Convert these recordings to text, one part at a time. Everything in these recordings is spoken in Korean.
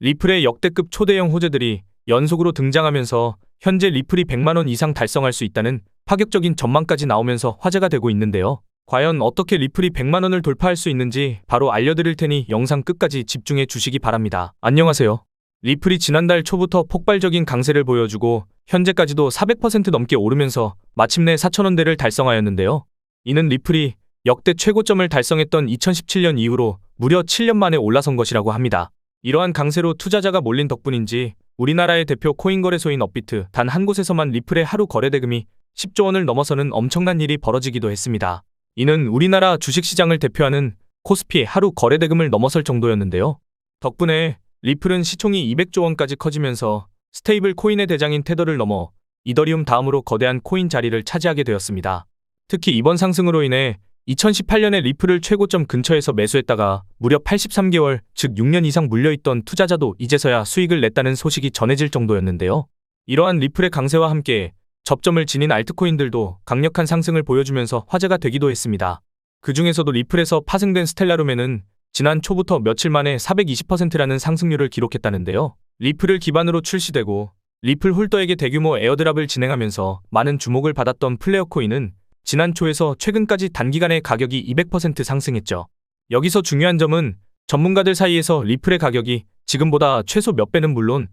리플의 역대급 초대형 호재들이 연속으로 등장하면서 현재 리플이 100만원 이상 달성할 수 있다는 파격적인 전망까지 나오면서 화제가 되고 있는데요. 과연 어떻게 리플이 100만원을 돌파할 수 있는지 바로 알려드릴 테니 영상 끝까지 집중해 주시기 바랍니다. 안녕하세요. 리플이 지난달 초부터 폭발적인 강세를 보여주고 현재까지도 400% 넘게 오르면서 마침내 4,000원대를 달성하였는데요. 이는 리플이 역대 최고점을 달성했던 2017년 이후로 무려 7년 만에 올라선 것이라고 합니다. 이러한 강세로 투자자가 몰린 덕분인지 우리나라의 대표 코인 거래소인 업비트 단 한 곳에서만 리플의 하루 거래 대금이 10조 원을 넘어서는 엄청난 일이 벌어지기도 했습니다. 이는 우리나라 주식시장을 대표하는 코스피의 하루 거래 대금을 넘어설 정도였는데요. 덕분에 리플은 시총이 200조 원까지 커지면서 스테이블 코인의 대장인 테더를 넘어 이더리움 다음으로 거대한 코인 자리를 차지하게 되었습니다. 특히 이번 상승으로 인해 2018년에 리플을 최고점 근처에서 매수했다가 무려 83개월, 즉 6년 이상 물려있던 투자자도 이제서야 수익을 냈다는 소식이 전해질 정도였는데요. 이러한 리플의 강세와 함께 접점을 지닌 알트코인들도 강력한 상승을 보여주면서 화제가 되기도 했습니다. 그 중에서도 리플에서 파생된 스텔라룸에는 지난 초부터 며칠 만에 420%라는 상승률을 기록했다는데요. 리플을 기반으로 출시되고 리플 홀더에게 대규모 에어드랍을 진행하면서 많은 주목을 받았던 플레어 코인은 지난 초에서 최근까지 단기간에 가격이 200% 상승했죠. 여기서 중요한 점은 전문가들 사이에서 리플의 가격이 지금보다 최소 몇 배는 물론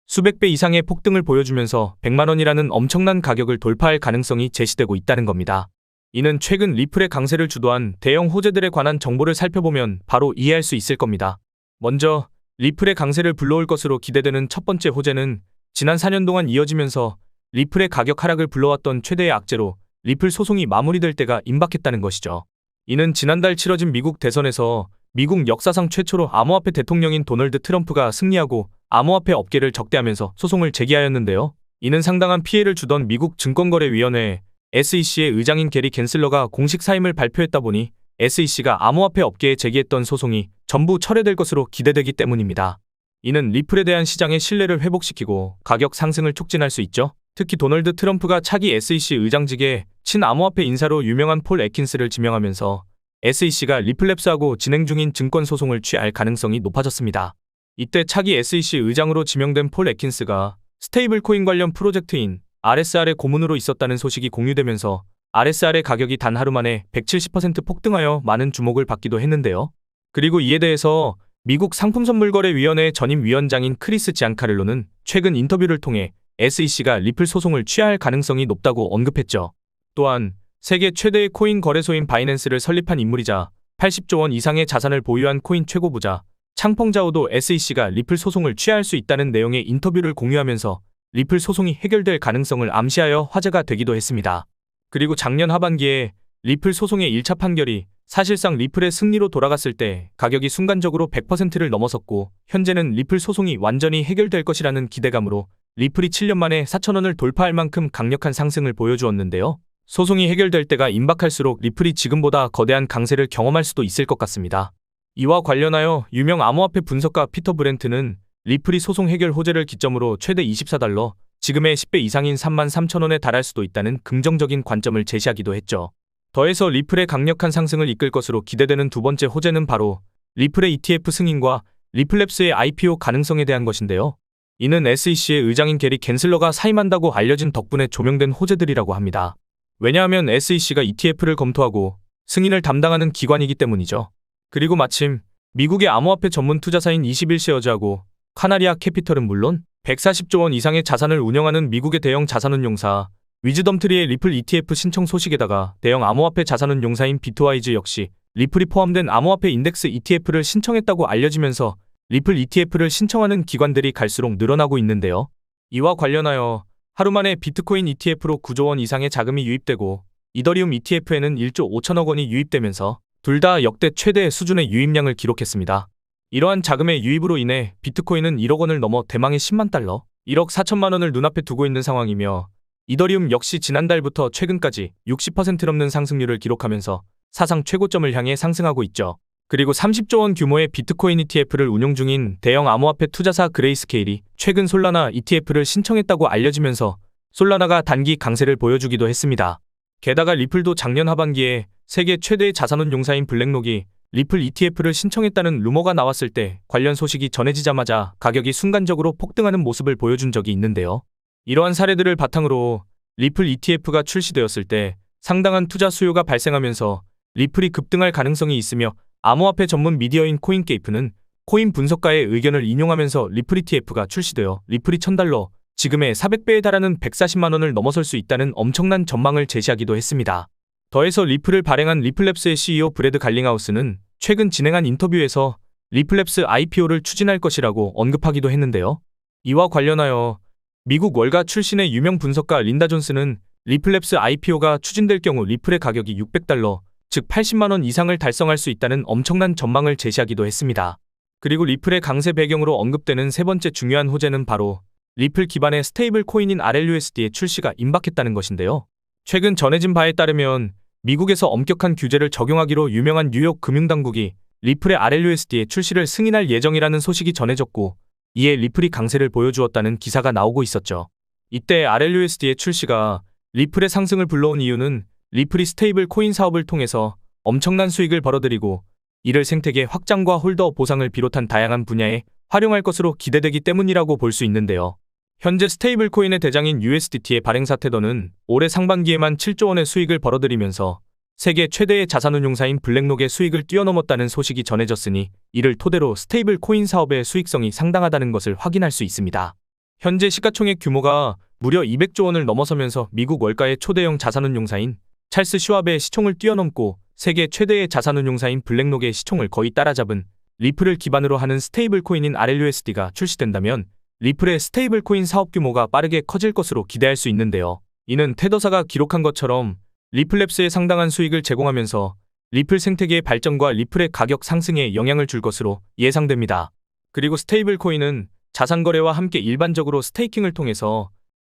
수백 배 이상의 폭등을 보여주면서 100만원이라는 엄청난 가격을 돌파할 가능성이 제시되고 있다는 겁니다. 이는 최근 리플의 강세를 주도한 대형 호재들에 관한 정보를 살펴보면 바로 이해할 수 있을 겁니다. 먼저 리플의 강세를 불러올 것으로 기대되는 첫 번째 호재는 지난 4년 동안 이어지면서 리플의 가격 하락을 불러왔던 최대의 악재로 리플 소송이 마무리될 때가 임박했다는 것이죠. 이는 지난달 치러진 미국 대선에서 미국 역사상 최초로 암호화폐 대통령인 도널드 트럼프가 승리하고 암호화폐 업계를 적대하면서 소송을 제기하였는데요. 이는 상당한 피해를 주던 미국 증권거래위원회 SEC의 의장인 게리 겐슬러가 공식 사임을 발표했다 보니 SEC가 암호화폐 업계에 제기했던 소송이 전부 철회될 것으로 기대되기 때문입니다. 이는 리플에 대한 시장의 신뢰를 회복시키고 가격 상승을 촉진할 수 있죠. 특히 도널드 트럼프가 차기 SEC 의장직에 친암호화폐 인사로 유명한 폴 애킨스를 지명하면서 SEC가 리플랩스하고 진행 중인 증권 소송을 취할 가능성이 높아졌습니다. 이때 차기 SEC 의장으로 지명된 폴 애킨스가 스테이블 코인 관련 프로젝트인 RSR의 고문으로 있었다는 소식이 공유되면서 RSR의 가격이 단 하루 만에 170% 폭등하여 많은 주목을 받기도 했는데요. 그리고 이에 대해서 미국 상품선물거래위원회 전임 위원장인 크리스 지안카를로는 최근 인터뷰를 통해 SEC가 리플 소송을 취할 가능성이 높다고 언급했죠. 또한 세계 최대의 코인 거래소인 바이낸스를 설립한 인물이자 80조 원 이상의 자산을 보유한 코인 최고 부자 창펑자오도 SEC가 리플 소송을 취할 수 있다는 내용의 인터뷰를 공유하면서 리플 소송이 해결될 가능성을 암시하여 화제가 되기도 했습니다. 그리고 작년 하반기에 리플 소송의 1차 판결이 사실상 리플의 승리로 돌아갔을 때 가격이 순간적으로 100%를 넘어섰고 현재는 리플 소송이 완전히 해결될 것이라는 기대감으로 리플이 7년 만에 4,000원을 돌파할 만큼 강력한 상승을 보여주었는데요. 소송이 해결될 때가 임박할수록 리플이 지금보다 거대한 강세를 경험할 수도 있을 것 같습니다. 이와 관련하여 유명 암호화폐 분석가 피터 브렌트는 리플이 소송 해결 호재를 기점으로 최대 24달러, 지금의 10배 이상인 33,000원에 달할 수도 있다는 긍정적인 관점을 제시하기도 했죠. 더해서 리플의 강력한 상승을 이끌 것으로 기대되는 두 번째 호재는 바로 리플의 ETF 승인과 리플랩스의 IPO 가능성에 대한 것인데요. 이는 SEC의 의장인 게리 겐슬러가 사임한다고 알려진 덕분에 조명된 호재들이라고 합니다. 왜냐하면 SEC가 ETF를 검토하고 승인을 담당하는 기관이기 때문이죠. 그리고 마침 미국의 암호화폐 전문 투자사인 21쉐어즈하고 카나리아 캐피털은 물론 140조 원 이상의 자산을 운영하는 미국의 대형 자산운용사 위즈덤트리의 리플 ETF 신청 소식에다가 대형 암호화폐 자산운용사인 비트와이즈 역시 리플이 포함된 암호화폐 인덱스 ETF를 신청했다고 알려지면서 리플 ETF를 신청하는 기관들이 갈수록 늘어나고 있는데요. 이와 관련하여 하루 만에 비트코인 ETF로 9조 원 이상의 자금이 유입되고 이더리움 ETF에는 1조 5천억 원이 유입되면서 둘 다 역대 최대 수준의 유입량을 기록했습니다. 이러한 자금의 유입으로 인해 비트코인은 1억 원을 넘어 대망의 10만 달러, 1억 4천만 원을 눈앞에 두고 있는 상황이며 이더리움 역시 지난달부터 최근까지 60% 넘는 상승률을 기록하면서 사상 최고점을 향해 상승하고 있죠. 그리고 30조 원 규모의 비트코인 ETF를 운용 중인 대형 암호화폐 투자사 그레이스케일이 최근 솔라나 ETF를 신청했다고 알려지면서 솔라나가 단기 강세를 보여주기도 했습니다. 게다가 리플도 작년 하반기에 세계 최대의 자산운용사인 블랙록이 리플 ETF를 신청했다는 루머가 나왔을 때 관련 소식이 전해지자마자 가격이 순간적으로 폭등하는 모습을 보여준 적이 있는데요. 이러한 사례들을 바탕으로 리플 ETF가 출시되었을 때 상당한 투자 수요가 발생하면서 리플이 급등할 가능성이 있으며 암호화폐 전문 미디어인 코인게이프는 코인 분석가의 의견을 인용하면서 리플 ETF가 출시되어 리플이 $1000, 지금의 400배에 달하는 140만 원을 넘어설 수 있다는 엄청난 전망을 제시하기도 했습니다. 더해서 리플을 발행한 리플랩스의 CEO 브래드 갈링하우스는 최근 진행한 인터뷰에서 리플랩스 IPO를 추진할 것이라고 언급하기도 했는데요. 이와 관련하여 미국 월가 출신의 유명 분석가 린다 존스는 리플랩스 IPO가 추진될 경우 리플의 가격이 $600, 즉 80만 원 이상을 달성할 수 있다는 엄청난 전망을 제시하기도 했습니다. 그리고 리플의 강세 배경으로 언급되는 세 번째 중요한 호재는 바로 리플 기반의 스테이블 코인인 RLUSD의 출시가 임박했다는 것인데요. 최근 전해진 바에 따르면 미국에서 엄격한 규제를 적용하기로 유명한 뉴욕 금융당국이 리플의 RLUSD의 출시를 승인할 예정이라는 소식이 전해졌고, 이에 리플이 강세를 보여주었다는 기사가 나오고 있었죠. 이때 RLUSD의 출시가 리플의 상승을 불러온 이유는 리플이 스테이블 코인 사업을 통해서 엄청난 수익을 벌어들이고 이를 생태계 확장과 홀더 보상을 비롯한 다양한 분야에 활용할 것으로 기대되기 때문이라고 볼 수 있는데요. 현재 스테이블 코인의 대장인 USDT의 발행사 테더는 올해 상반기에만 7조 원의 수익을 벌어들이면서 세계 최대의 자산운용사인 블랙록의 수익을 뛰어넘었다는 소식이 전해졌으니 이를 토대로 스테이블 코인 사업의 수익성이 상당하다는 것을 확인할 수 있습니다. 현재 시가총액 규모가 무려 200조 원을 넘어서면서 미국 월가의 초대형 자산운용사인 찰스 슈왑의 시총을 뛰어넘고 세계 최대의 자산운용사인 블랙록의 시총을 거의 따라잡은 리플을 기반으로 하는 스테이블 코인인 RLUSD가 출시된다면 리플의 스테이블 코인 사업 규모가 빠르게 커질 것으로 기대할 수 있는데요. 이는 테더사가 기록한 것처럼 리플랩스에 상당한 수익을 제공하면서 리플 생태계의 발전과 리플의 가격 상승에 영향을 줄 것으로 예상됩니다. 그리고 스테이블 코인은 자산 거래와 함께 일반적으로 스테이킹을 통해서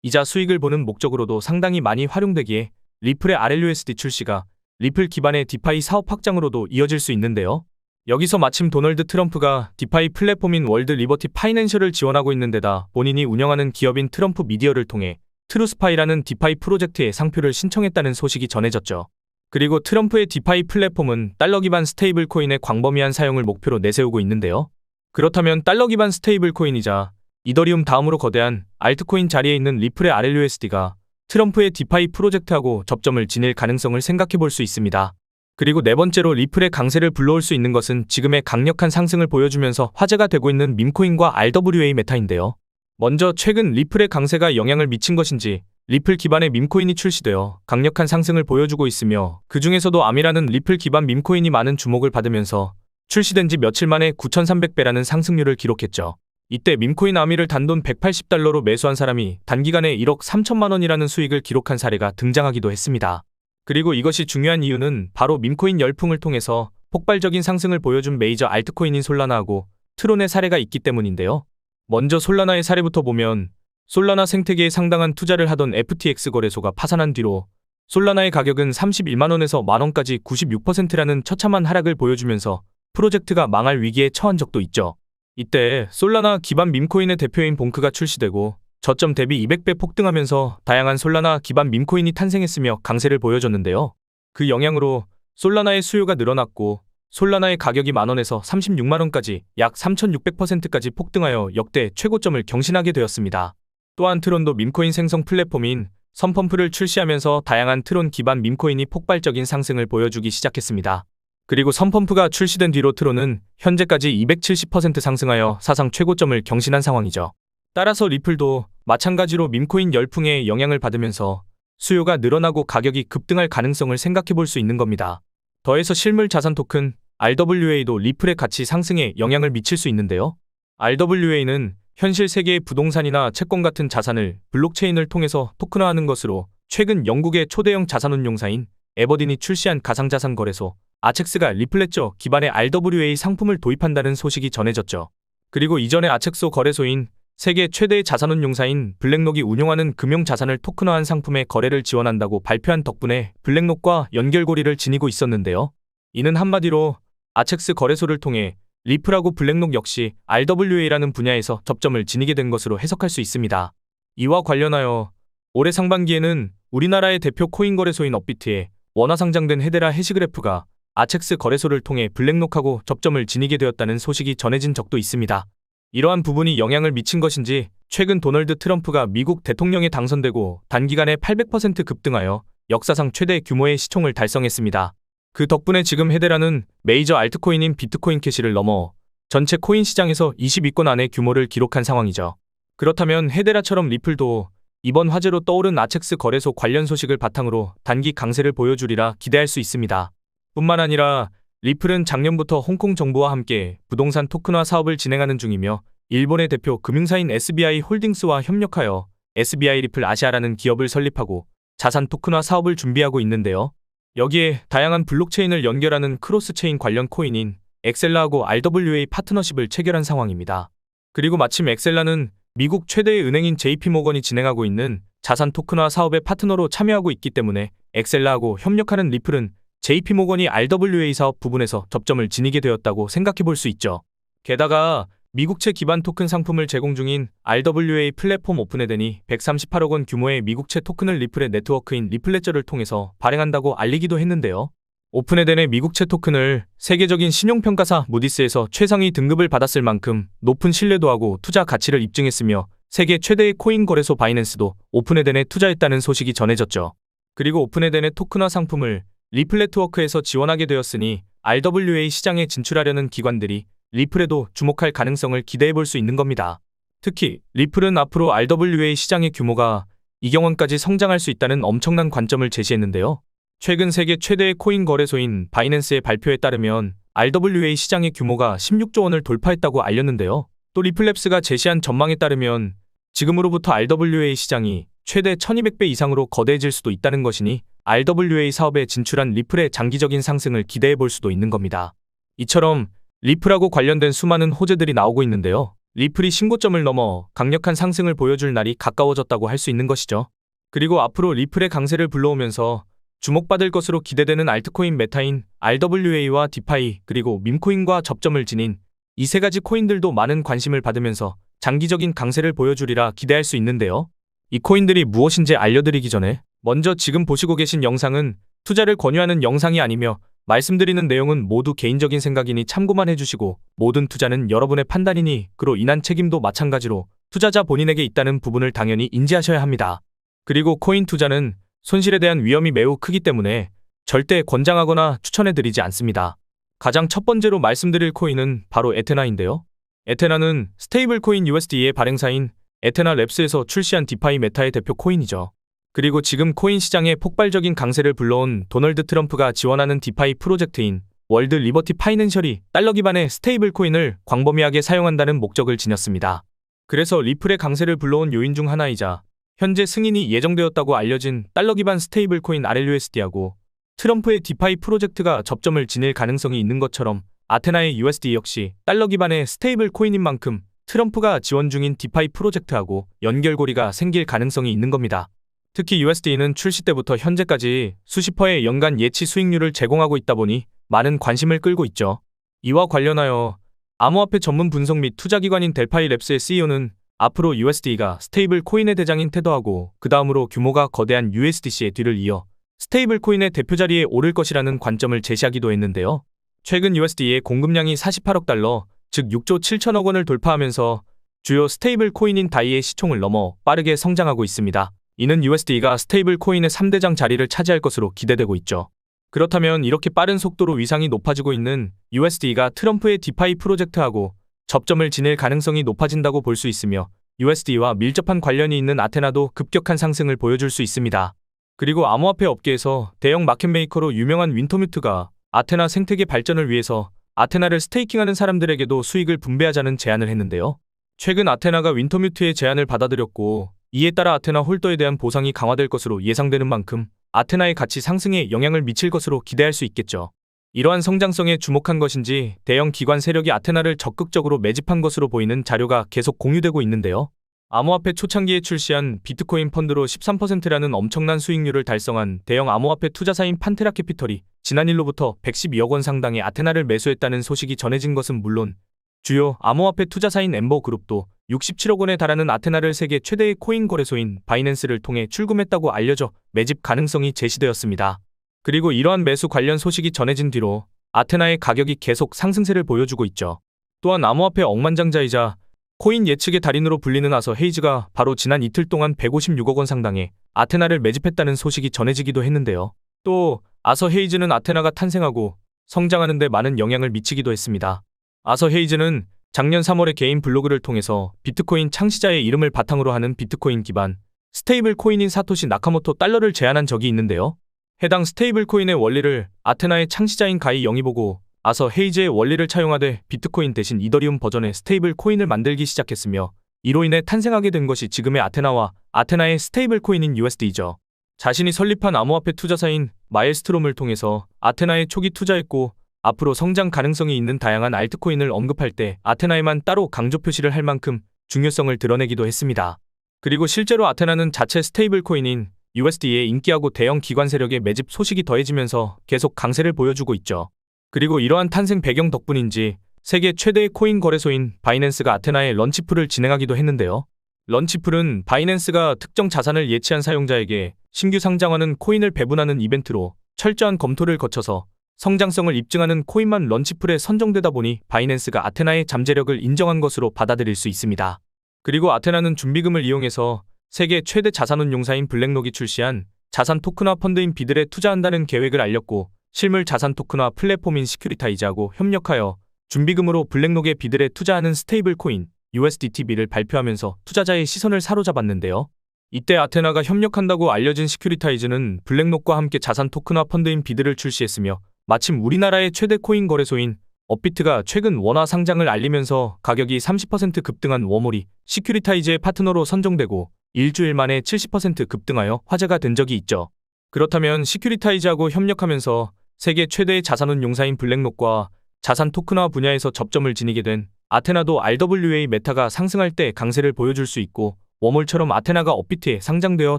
이자 수익을 보는 목적으로도 상당히 많이 활용되기에 리플의 RLUSD 출시가 리플 기반의 디파이 사업 확장으로도 이어질 수 있는데요. 여기서 마침 도널드 트럼프가 디파이 플랫폼인 월드 리버티 파이낸셜을 지원하고 있는 데다 본인이 운영하는 기업인 트럼프 미디어를 통해 트루스파이라는 디파이 프로젝트에 상표를 신청했다는 소식이 전해졌죠. 그리고 트럼프의 디파이 플랫폼은 달러 기반 스테이블 코인의 광범위한 사용을 목표로 내세우고 있는데요. 그렇다면 달러 기반 스테이블 코인이자 이더리움 다음으로 거대한 알트코인 자리에 있는 리플의 RLUSD가 트럼프의 디파이 프로젝트하고 접점을 지닐 가능성을 생각해 볼 수 있습니다. 그리고 네 번째로 리플의 강세를 불러올 수 있는 것은 지금의 강력한 상승을 보여주면서 화제가 되고 있는 밈코인과 RWA 메타인데요. 먼저 최근 리플의 강세가 영향을 미친 것인지 리플 기반의 밈코인이 출시되어 강력한 상승을 보여주고 있으며 그 중에서도 아미라는 리플 기반 밈코인이 많은 주목을 받으면서 출시된 지 며칠 만에 9,300배라는 상승률을 기록했죠. 이때 밈코인 아미를 단돈 $180로 매수한 사람이 단기간에 1억 3천만 원이라는 수익을 기록한 사례가 등장하기도 했습니다. 그리고 이것이 중요한 이유는 바로 밈코인 열풍을 통해서 폭발적인 상승을 보여준 메이저 알트코인인 솔라나하고 트론의 사례가 있기 때문인데요. 먼저 솔라나의 사례부터 보면 솔라나 생태계에 상당한 투자를 하던 FTX 거래소가 파산한 뒤로 솔라나의 가격은 31만 원에서 만원까지 96%라는 처참한 하락을 보여주면서 프로젝트가 망할 위기에 처한 적도 있죠. 이때 솔라나 기반 밈코인의 대표인 봉크가 출시되고 저점 대비 200배 폭등하면서 다양한 솔라나 기반 밈코인이 탄생했으며 강세를 보여줬는데요. 그 영향으로 솔라나의 수요가 늘어났고 솔라나의 가격이 만원에서 36만원까지 약 3600%까지 폭등하여 역대 최고점을 경신하게 되었습니다. 또한 트론도 밈코인 생성 플랫폼인 선펌프를 출시하면서 다양한 트론 기반 밈코인이 폭발적인 상승을 보여주기 시작했습니다. 그리고 선펌프가 출시된 뒤로 트론은 현재까지 270% 상승하여 사상 최고점을 경신한 상황이죠. 따라서 리플도 마찬가지로 밈코인 열풍에 영향을 받으면서 수요가 늘어나고 가격이 급등할 가능성을 생각해 볼 수 있는 겁니다. 더해서 실물 자산 토큰 RWA도 리플의 가치 상승에 영향을 미칠 수 있는데요. RWA는 현실 세계의 부동산이나 채권 같은 자산을 블록체인을 통해서 토큰화하는 것으로 최근 영국의 초대형 자산운용사인 에버딘이 출시한 가상자산 거래소 아첵스가 리플레저 기반의 RWA 상품을 도입한다는 소식이 전해졌죠. 그리고 이전에 아첵스 거래소인 세계 최대의 자산운용사인 블랙록이 운용하는 금융자산을 토큰화한 상품의 거래를 지원한다고 발표한 덕분에 블랙록과 연결고리를 지니고 있었는데요. 이는 한마디로 아첵스 거래소를 통해 리플하고 블랙록 역시 RWA라는 분야에서 접점을 지니게 된 것으로 해석할 수 있습니다. 이와 관련하여 올해 상반기에는 우리나라의 대표 코인 거래소인 업비트에 원화 상장된 헤데라 해시그래프가 아첵스 거래소를 통해 블랙록하고 접점을 지니게 되었다는 소식이 전해진 적도 있습니다. 이러한 부분이 영향을 미친 것인지 최근 도널드 트럼프가 미국 대통령에 당선되고 단기간에 800% 급등하여 역사상 최대 규모의 시총을 달성했습니다. 그 덕분에 지금 헤데라는 메이저 알트코인인 비트코인 캐시를 넘어 전체 코인 시장에서 20위권 안의 규모를 기록한 상황이죠. 그렇다면 헤데라처럼 리플도 이번 화제로 떠오른 아첵스 거래소 관련 소식을 바탕으로 단기 강세를 보여주리라 기대할 수 있습니다. 뿐만 아니라 리플은 작년부터 홍콩 정부와 함께 부동산 토큰화 사업을 진행하는 중이며 일본의 대표 금융사인 SBI 홀딩스와 협력하여 SBI 리플 아시아라는 기업을 설립하고 자산 토큰화 사업을 준비하고 있는데요. 여기에 다양한 블록체인을 연결하는 크로스체인 관련 코인인 엑셀라하고 RWA 파트너십을 체결한 상황입니다. 그리고 마침 엑셀라는 미국 최대의 은행인 JP모건이 진행하고 있는 자산 토큰화 사업의 파트너로 참여하고 있기 때문에 엑셀라하고 협력하는 리플은 JP모건이 RWA 사업 부분에서 접점을 지니게 되었다고 생각해 볼 수 있죠. 게다가 미국채 기반 토큰 상품을 제공 중인 RWA 플랫폼 오픈에덴이 138억 원 규모의 미국채 토큰을 리플의 네트워크인 리플레저를 통해서 발행한다고 알리기도 했는데요. 오픈에덴의 미국채 토큰을 세계적인 신용평가사 무디스에서 최상위 등급을 받았을 만큼 높은 신뢰도하고 투자 가치를 입증했으며 세계 최대의 코인 거래소 바이낸스도 오픈에덴에 투자했다는 소식이 전해졌죠. 그리고 오픈에덴의 토큰화 상품을 리플 네트워크에서 지원하게 되었으니 RWA 시장에 진출하려는 기관들이 리플에도 주목할 가능성을 기대해 볼 수 있는 겁니다. 특히 리플은 앞으로 RWA 시장의 규모가 2억 원까지 성장할 수 있다는 엄청난 관점을 제시했는데요. 최근 세계 최대의 코인 거래소인 바이낸스의 발표에 따르면 RWA 시장의 규모가 16조 원을 돌파했다고 알렸는데요. 또 리플랩스가 제시한 전망에 따르면 지금으로부터 RWA 시장이 최대 1200배 이상으로 거대해질 수도 있다는 것이니 RWA 사업에 진출한 리플의 장기적인 상승을 기대해 볼 수도 있는 겁니다. 이처럼 리플하고 관련된 수많은 호재들이 나오고 있는데요. 리플이 신고점을 넘어 강력한 상승을 보여줄 날이 가까워졌다고 할 수 있는 것이죠. 그리고 앞으로 리플의 강세를 불러오면서 주목받을 것으로 기대되는 알트코인 메타인 RWA와 디파이 그리고 밈코인과 접점을 지닌 이 세 가지 코인들도 많은 관심을 받으면서 장기적인 강세를 보여주리라 기대할 수 있는데요. 이 코인들이 무엇인지 알려드리기 전에 먼저 지금 보시고 계신 영상은 투자를 권유하는 영상이 아니며 말씀드리는 내용은 모두 개인적인 생각이니 참고만 해주시고 모든 투자는 여러분의 판단이니 그로 인한 책임도 마찬가지로 투자자 본인에게 있다는 부분을 당연히 인지하셔야 합니다. 그리고 코인 투자는 손실에 대한 위험이 매우 크기 때문에 절대 권장하거나 추천해드리지 않습니다. 가장 첫 번째로 말씀드릴 코인은 바로 에테나인데요. 에테나는 스테이블 코인 USD의 발행사인 에테나 랩스에서 출시한 디파이 메타의 대표 코인이죠. 그리고 지금 코인 시장에 폭발적인 강세를 불러온 도널드 트럼프가 지원하는 디파이 프로젝트인 월드 리버티 파이낸셜이 달러 기반의 스테이블 코인을 광범위하게 사용한다는 목적을 지녔습니다. 그래서 리플의 강세를 불러온 요인 중 하나이자 현재 승인이 예정되었다고 알려진 달러 기반 스테이블 코인 RLUSD하고 트럼프의 디파이 프로젝트가 접점을 지닐 가능성이 있는 것처럼 아테나의 USD 역시 달러 기반의 스테이블 코인인 만큼 트럼프가 지원 중인 디파이 프로젝트하고 연결고리가 생길 가능성이 있는 겁니다. 특히 USD는 출시 때부터 현재까지 수십 퍼의 연간 예치 수익률을 제공하고 있다 보니 많은 관심을 끌고 있죠. 이와 관련하여 암호화폐 전문 분석 및 투자기관인 델파이 랩스의 CEO는 앞으로 USD가 스테이블 코인의 대장인 테더하고 그 다음으로 규모가 거대한 USDC의 뒤를 이어 스테이블 코인의 대표 자리에 오를 것이라는 관점을 제시하기도 했는데요. 최근 USD의 공급량이 48억 달러, 즉 6조 7천억 원을 돌파하면서 주요 스테이블 코인인 다이의 시총을 넘어 빠르게 성장하고 있습니다. 이는 USD가 스테이블 코인의 3대장 자리를 차지할 것으로 기대되고 있죠. 그렇다면 이렇게 빠른 속도로 위상이 높아지고 있는 USD가 트럼프의 디파이 프로젝트하고 접점을 지닐 가능성이 높아진다고 볼 수 있으며 USD와 밀접한 관련이 있는 아테나도 급격한 상승을 보여줄 수 있습니다. 그리고 암호화폐 업계에서 대형 마켓메이커로 유명한 윈터뮤트가 아테나 생태계 발전을 위해서 아테나를 스테이킹하는 사람들에게도 수익을 분배하자는 제안을 했는데요. 최근 아테나가 윈터뮤트의 제안을 받아들였고 이에 따라 아테나 홀더에 대한 보상이 강화될 것으로 예상되는 만큼 아테나의 가치 상승에 영향을 미칠 것으로 기대할 수 있겠죠. 이러한 성장성에 주목한 것인지 대형 기관 세력이 아테나를 적극적으로 매집한 것으로 보이는 자료가 계속 공유되고 있는데요. 암호화폐 초창기에 출시한 비트코인 펀드로 13%라는 엄청난 수익률을 달성한 대형 암호화폐 투자사인 판테라 캐피털이 지난일로부터 112억 원 상당의 아테나를 매수했다는 소식이 전해진 것은 물론 주요 암호화폐 투자사인 엠버그룹도 67억 원에 달하는 아테나를 세계 최대의 코인 거래소인 바이낸스를 통해 출금했다고 알려져 매집 가능성이 제시되었습니다. 그리고 이러한 매수 관련 소식이 전해진 뒤로 아테나의 가격이 계속 상승세를 보여주고 있죠. 또한 암호화폐 억만장자이자 코인 예측의 달인으로 불리는 아서 헤이즈가 바로 지난 이틀 동안 156억 원 상당의 아테나를 매집했다는 소식이 전해지기도 했는데요. 또 아서 헤이즈는 아테나가 탄생하고 성장하는 데 많은 영향을 미치기도 했습니다. 아서 헤이즈는 작년 3월에 개인 블로그를 통해서 비트코인 창시자의 이름을 바탕으로 하는 비트코인 기반 스테이블 코인인 사토시 나카모토 달러를 제안한 적이 있는데요. 해당 스테이블 코인의 원리를 아테나의 창시자인 가이 영이 보고 아서 헤이즈의 원리를 차용하되 비트코인 대신 이더리움 버전의 스테이블 코인을 만들기 시작했으며 이로 인해 탄생하게 된 것이 지금의 아테나와 아테나의 스테이블 코인인 USD죠. 자신이 설립한 암호화폐 투자사인 마엘스트롬을 통해서 아테나에 초기 투자했고 앞으로 성장 가능성이 있는 다양한 알트코인을 언급할 때 아테나에만 따로 강조 표시를 할 만큼 중요성을 드러내기도 했습니다. 그리고 실제로 아테나는 자체 스테이블 코인인 USD의 인기하고 대형 기관 세력의 매집 소식이 더해지면서 계속 강세를 보여주고 있죠. 그리고 이러한 탄생 배경 덕분인지 세계 최대의 코인 거래소인 바이낸스가 아테나의 런치풀을 진행하기도 했는데요. 런치풀은 바이낸스가 특정 자산을 예치한 사용자에게 신규 상장하는 코인을 배분하는 이벤트로 철저한 검토를 거쳐서 성장성을 입증하는 코인만 런치풀에 선정되다 보니 바이낸스가 아테나의 잠재력을 인정한 것으로 받아들일 수 있습니다. 그리고 아테나는 준비금을 이용해서 세계 최대 자산운용사인 블랙록이 출시한 자산 토큰화 펀드인 비들에 투자한다는 계획을 알렸고 실물 자산 토큰화 플랫폼인 시큐리타이즈하고 협력하여 준비금으로 블랙록의 비들에 투자하는 스테이블 코인 USDTB를 발표하면서 투자자의 시선을 사로잡았는데요. 이때 아테나가 협력한다고 알려진 시큐리타이즈는 블랙록과 함께 자산 토큰화 펀드인 비들을 출시했으며 마침 우리나라의 최대 코인 거래소인 업비트가 최근 원화 상장을 알리면서 가격이 30% 급등한 워몰이 시큐리타이즈의 파트너로 선정되고 일주일 만에 70% 급등하여 화제가 된 적이 있죠. 그렇다면 시큐리타이즈하고 협력하면서 세계 최대의 자산운용사인 블랙록과 자산 토큰화 분야에서 접점을 지니게 된 아테나도 RWA 메타가 상승할 때 강세를 보여줄 수 있고 워몰처럼 아테나가 업비트에 상장되어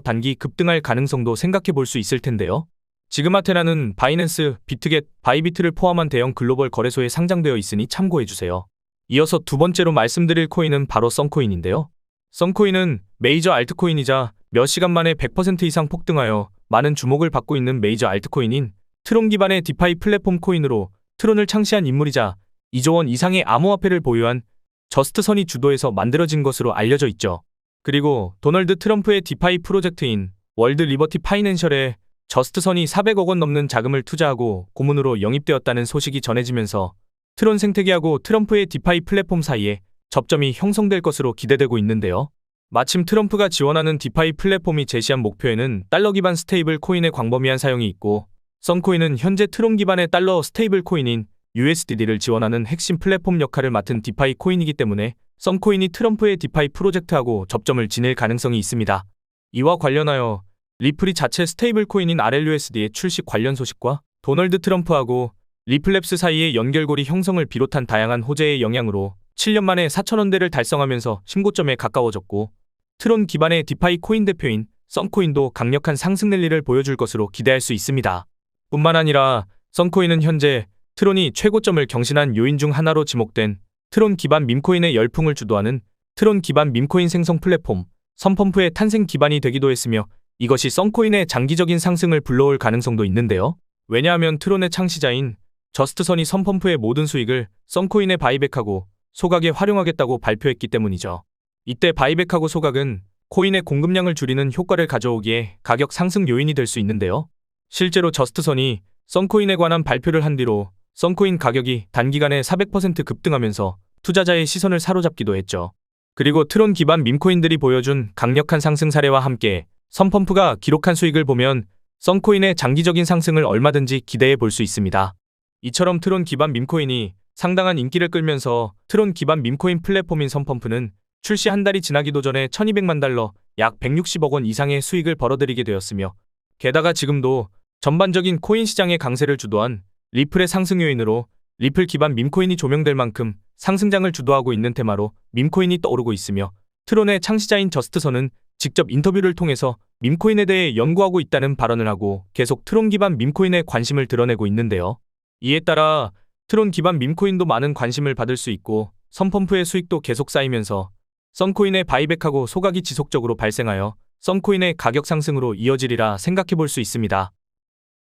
단기 급등할 가능성도 생각해 볼 수 있을 텐데요. 지금 아테나는 바이낸스, 비트겟, 바이비트를 포함한 대형 글로벌 거래소에 상장되어 있으니 참고해주세요. 이어서 두 번째로 말씀드릴 코인은 바로 썬코인인데요. 썬코인은 메이저 알트코인이자 몇 시간 만에 100% 이상 폭등하여 많은 주목을 받고 있는 메이저 알트코인인 트론 기반의 디파이 플랫폼 코인으로 트론을 창시한 인물이자 2조 원 이상의 암호화폐를 보유한 저스트선이 주도해서 만들어진 것으로 알려져 있죠. 그리고 도널드 트럼프의 디파이 프로젝트인 월드 리버티 파이낸셜에 저스트선이 400억 원 넘는 자금을 투자하고 고문으로 영입되었다는 소식이 전해지면서 트론 생태계하고 트럼프의 디파이 플랫폼 사이에 접점이 형성될 것으로 기대되고 있는데요. 마침 트럼프가 지원하는 디파이 플랫폼이 제시한 목표에는 달러 기반 스테이블 코인의 광범위한 사용이 있고 썬코인은 현재 트론 기반의 달러 스테이블 코인인 USDD를 지원하는 핵심 플랫폼 역할을 맡은 디파이 코인이기 때문에 썬코인이 트럼프의 디파이 프로젝트하고 접점을 지닐 가능성이 있습니다. 이와 관련하여 리플이 자체 스테이블 코인인 RLUSD의 출시 관련 소식과 도널드 트럼프하고 리플랩스 사이의 연결고리 형성을 비롯한 다양한 호재의 영향으로 7년 만에 4,000원대를 달성하면서 신고점에 가까워졌고 트론 기반의 디파이 코인 대표인 썬코인도 강력한 상승 랠리를 보여줄 것으로 기대할 수 있습니다. 뿐만 아니라 썬코인은 현재 트론이 최고점을 경신한 요인 중 하나로 지목된 트론 기반 밈코인의 열풍을 주도하는 트론 기반 밈코인 생성 플랫폼 선펌프의 탄생 기반이 되기도 했으며 이것이 썬코인의 장기적인 상승을 불러올 가능성도 있는데요. 왜냐하면 트론의 창시자인 저스트선이 선펌프의 모든 수익을 썬코인에 바이백하고 소각에 활용하겠다고 발표했기 때문이죠. 이때 바이백하고 소각은 코인의 공급량을 줄이는 효과를 가져오기에 가격 상승 요인이 될 수 있는데요. 실제로 저스트선이 썬코인에 관한 발표를 한 뒤로 썬코인 가격이 단기간에 400% 급등하면서 투자자의 시선을 사로잡기도 했죠. 그리고 트론 기반 밈코인들이 보여준 강력한 상승 사례와 함께 선펌프가 기록한 수익을 보면 썬코인의 장기적인 상승을 얼마든지 기대해 볼 수 있습니다. 이처럼 트론 기반 밈코인이 상당한 인기를 끌면서 트론 기반 밈코인 플랫폼인 선펌프는 출시 한 달이 지나기도 전에 1200만 달러, 약 160억 원 이상의 수익을 벌어들이게 되었으며 게다가 지금도 전반적인 코인 시장의 강세를 주도한 리플의 상승 요인으로 리플 기반 밈코인이 조명될 만큼 상승장을 주도하고 있는 테마로 밈코인이 떠오르고 있으며 트론의 창시자인 저스트선은 직접 인터뷰를 통해서 밈코인에 대해 연구하고 있다는 발언을 하고 계속 트론 기반 밈코인에 관심을 드러내고 있는데요. 이에 따라 트론 기반 밈코인도 많은 관심을 받을 수 있고 선펌프의 수익도 계속 쌓이면서 썬코인의 바이백하고 소각이 지속적으로 발생하여 썬코인의 가격 상승으로 이어지리라 생각해 볼 수 있습니다.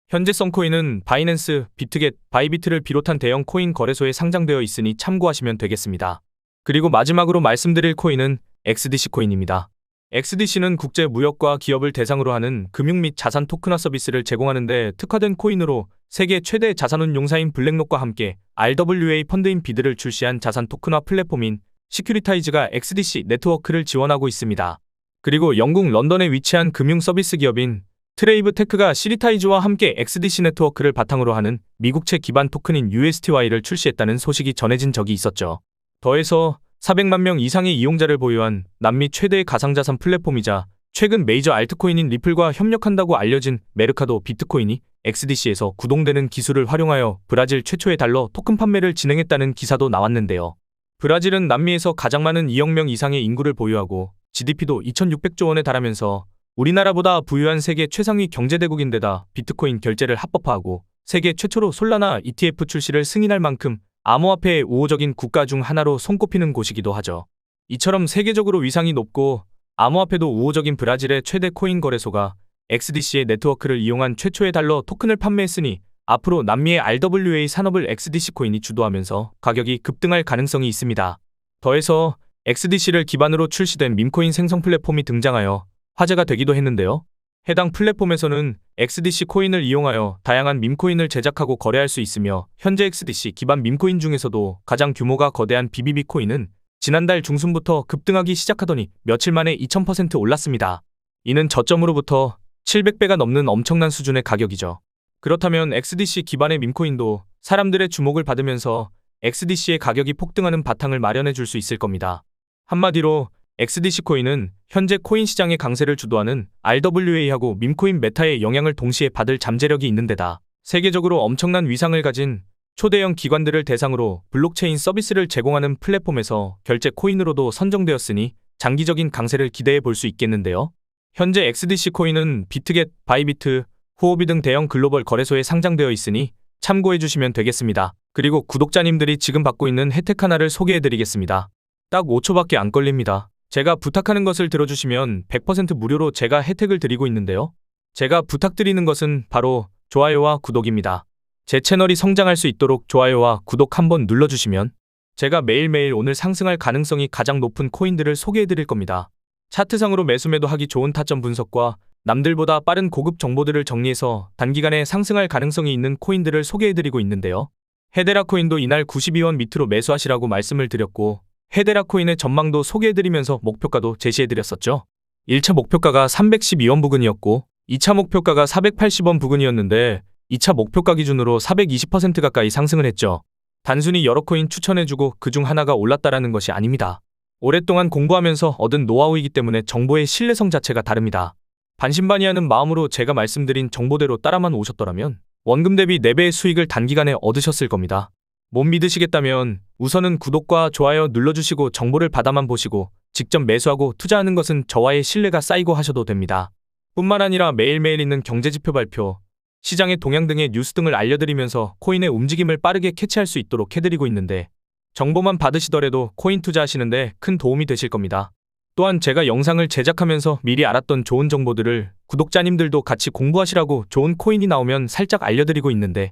현재 썬코인은 바이낸스, 비트겟, 바이비트를 비롯한 대형 코인 거래소에 상장되어 있으니 참고하시면 되겠습니다. 그리고 마지막으로 말씀드릴 코인은 XDC 코인입니다. XDC는 국제 무역과 기업을 대상으로 하는 금융 및 자산 토큰화 서비스를 제공하는 데 특화된 코인으로 세계 최대 자산운용사인 블랙록과 함께 RWA 펀드인 비드를 출시한 자산 토큰화 플랫폼인 시큐리타이즈가 XDC 네트워크를 지원하고 있습니다. 그리고 영국 런던에 위치한 금융 서비스 기업인 트레이브 테크가 시리타이즈와 함께 XDC 네트워크를 바탕으로 하는 미국채 기반 토큰인 USTY를 출시했다는 소식이 전해진 적이 있었죠. 더해서 400만 명 이상의 이용자를 보유한 남미 최대의 가상자산 플랫폼이자 최근 메이저 알트코인인 리플과 협력한다고 알려진 메르카도 비트코인이 XDC에서 구동되는 기술을 활용하여 브라질 최초의 달러 토큰 판매를 진행했다는 기사도 나왔는데요. 브라질은 남미에서 가장 많은 2억 명 이상의 인구를 보유하고 GDP도 2,600조 원에 달하면서 우리나라보다 부유한 세계 최상위 경제대국인데다 비트코인 결제를 합법화하고 세계 최초로 솔라나 ETF 출시를 승인할 만큼 암호화폐의 우호적인 국가 중 하나로 손꼽히는 곳이기도 하죠. 이처럼 세계적으로 위상이 높고 암호화폐도 우호적인 브라질의 최대 코인 거래소가 XDC의 네트워크를 이용한 최초의 달러 토큰을 판매했으니 앞으로 남미의 RWA 산업을 XDC 코인이 주도하면서 가격이 급등할 가능성이 있습니다. 더해서 XDC를 기반으로 출시된 밈코인 생성 플랫폼이 등장하여 화제가 되기도 했는데요. 해당 플랫폼에서는 XDC 코인을 이용하여 다양한 밈코인을 제작하고 거래할 수 있으며 현재 XDC 기반 밈코인 중에서도 가장 규모가 거대한 BBB 코인은 지난달 중순부터 급등하기 시작하더니 며칠 만에 2000% 올랐습니다. 이는 저점으로부터 700배가 넘는 엄청난 수준의 가격이죠. 그렇다면 XDC 기반의 밈코인도 사람들의 주목을 받으면서 XDC의 가격이 폭등하는 바탕을 마련해 줄 수 있을 겁니다. 한마디로 XDC 코인은 현재 코인 시장의 강세를 주도하는 RWA하고 밈코인 메타의 영향을 동시에 받을 잠재력이 있는 데다 세계적으로 엄청난 위상을 가진 초대형 기관들을 대상으로 블록체인 서비스를 제공하는 플랫폼에서 결제 코인으로도 선정되었으니 장기적인 강세를 기대해 볼 수 있겠는데요. 현재 XDC 코인은 비트겟, 바이비트, 후오비 등 대형 글로벌 거래소에 상장되어 있으니 참고해 주시면 되겠습니다. 그리고 구독자님들이 지금 받고 있는 혜택 하나를 소개해 드리겠습니다. 딱 5초밖에 안 걸립니다. 제가 부탁하는 것을 들어주시면 100% 무료로 제가 혜택을 드리고 있는데요. 제가 부탁드리는 것은 바로 좋아요와 구독입니다. 제 채널이 성장할 수 있도록 좋아요와 구독 한번 눌러주시면 제가 매일매일 오늘 상승할 가능성이 가장 높은 코인들을 소개해 드릴 겁니다. 차트상으로 매수 매도하기 좋은 타점 분석과 남들보다 빠른 고급 정보들을 정리해서 단기간에 상승할 가능성이 있는 코인들을 소개해 드리고 있는데요. 헤데라 코인도 이날 92원 밑으로 매수하시라고 말씀을 드렸고 헤데라 코인의 전망도 소개해드리면서 목표가도 제시해드렸었죠. 1차 목표가가 312원 부근이었고 2차 목표가가 480원 부근이었는데 2차 목표가 기준으로 420% 가까이 상승을 했죠. 단순히 여러 코인 추천해주고 그중 하나가 올랐다라는 것이 아닙니다. 오랫동안 공부하면서 얻은 노하우이기 때문에 정보의 신뢰성 자체가 다릅니다. 반신반의하는 마음으로 제가 말씀드린 정보대로 따라만 오셨더라면 원금 대비 4배의 수익을 단기간에 얻으셨을 겁니다. 못 믿으시겠다면 우선은 구독과 좋아요 눌러주시고 정보를 받아만 보시고 직접 매수하고 투자하는 것은 저와의 신뢰가 쌓이고 하셔도 됩니다. 뿐만 아니라 매일매일 있는 경제지표 발표, 시장의 동향 등의 뉴스 등을 알려드리면서 코인의 움직임을 빠르게 캐치할 수 있도록 해드리고 있는데 정보만 받으시더라도 코인 투자하시는데 큰 도움이 되실 겁니다. 또한 제가 영상을 제작하면서 미리 알았던 좋은 정보들을 구독자님들도 같이 공부하시라고 좋은 코인이 나오면 살짝 알려드리고 있는데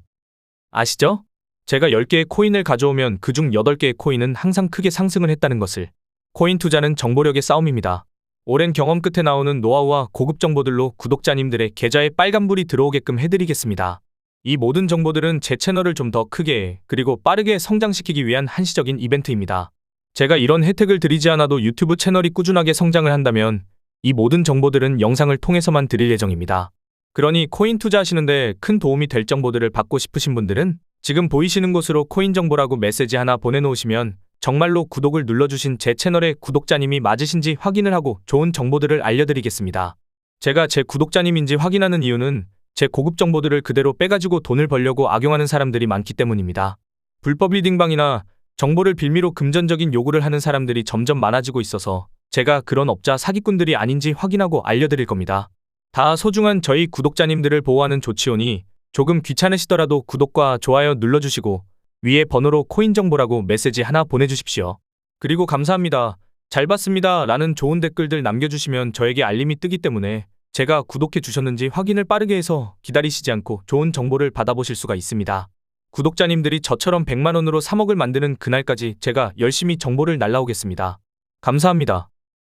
아시죠? 제가 10개의 코인을 가져오면 그중 8개의 코인은 항상 크게 상승을 했다는 것을. 코인 투자는 정보력의 싸움입니다. 오랜 경험 끝에 나오는 노하우와 고급 정보들로 구독자님들의 계좌에 빨간불이 들어오게끔 해드리겠습니다. 이 모든 정보들은 제 채널을 좀 더 크게 그리고 빠르게 성장시키기 위한 한시적인 이벤트입니다. 제가 이런 혜택을 드리지 않아도 유튜브 채널이 꾸준하게 성장을 한다면 이 모든 정보들은 영상을 통해서만 드릴 예정입니다. 그러니 코인 투자하시는데 큰 도움이 될 정보들을 받고 싶으신 분들은 지금 보이시는 곳으로 코인 정보라고 메시지 하나 보내놓으시면 정말로 구독을 눌러주신 제 채널의 구독자님이 맞으신지 확인을 하고 좋은 정보들을 알려드리겠습니다. 제가 제 구독자님인지 확인하는 이유는 제 고급 정보들을 그대로 빼가지고 돈을 벌려고 악용하는 사람들이 많기 때문입니다. 불법 리딩방이나 정보를 빌미로 금전적인 요구를 하는 사람들이 점점 많아지고 있어서 제가 그런 업자 사기꾼들이 아닌지 확인하고 알려드릴 겁니다. 다 소중한 저희 구독자님들을 보호하는 조치오니 조금 귀찮으시더라도 구독과 좋아요 눌러주시고 위에 번호로 코인 정보라고 메시지 하나 보내주십시오. 그리고 감사합니다. 잘 봤습니다 라는 좋은 댓글들 남겨주시면 저에게 알림이 뜨기 때문에 제가 구독해 주셨는지 확인을 빠르게 해서 기다리시지 않고 좋은 정보를 받아보실 수가 있습니다. 구독자님들이 저처럼 100만 원으로 3억을 만드는 그날까지 제가 열심히 정보를 날라오겠습니다. 감사합니다.